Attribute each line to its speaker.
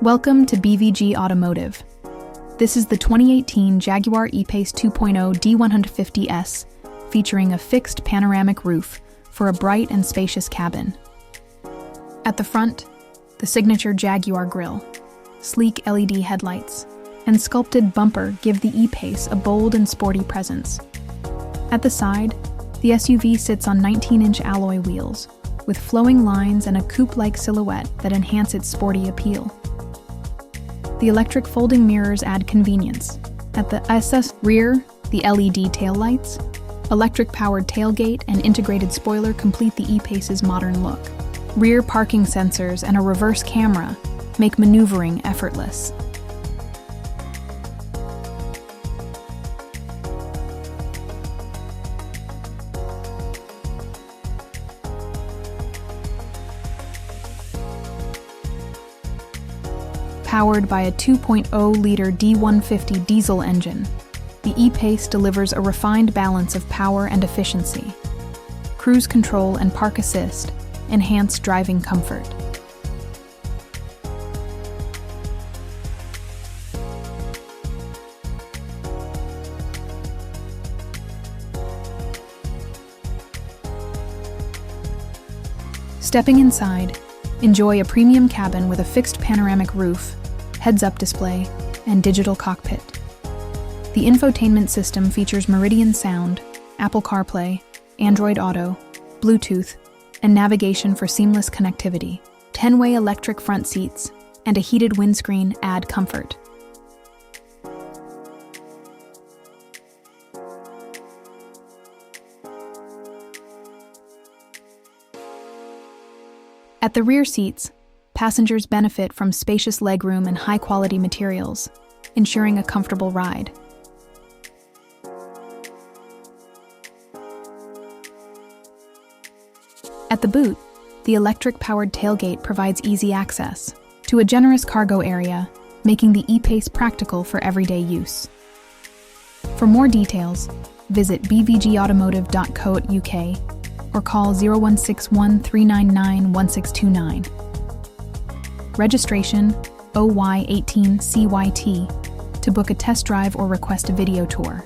Speaker 1: Welcome to BVG Automotive. This is the 2018 Jaguar E-PACE 2.0 D150 S, featuring a fixed panoramic roof for a bright and spacious cabin. At the front, the signature Jaguar grille, sleek LED headlights, and sculpted bumper give the E-PACE a bold and sporty presence. At the side, the SUV sits on 19-inch alloy wheels, with flowing lines and a coupe-like silhouette that enhance its sporty appeal. The electric folding mirrors add convenience. At the SS rear, the LED taillights, electric-powered tailgate, and integrated spoiler complete the E-PACE's modern look. Rear parking sensors and a reverse camera make maneuvering effortless. Powered by a 2.0-liter D150 diesel engine, the E-PACE delivers a refined balance of power and efficiency. Cruise control and park assist enhance driving comfort. Stepping inside, enjoy a premium cabin with a fixed panoramic roof, heads-up display, and digital cockpit. The infotainment system features Meridian sound, Apple CarPlay, Android Auto, Bluetooth, and navigation for seamless connectivity. 10-way electric front seats and a heated windscreen add comfort. At the rear seats, passengers benefit from spacious legroom and high-quality materials, ensuring a comfortable ride. At the boot, the electric-powered tailgate provides easy access to a generous cargo area, making the E-PACE practical for everyday use. For more details, visit bvgautomotive.co.uk or call 0161 399 1629. Registration OY18CYT to book a test drive or request a video tour.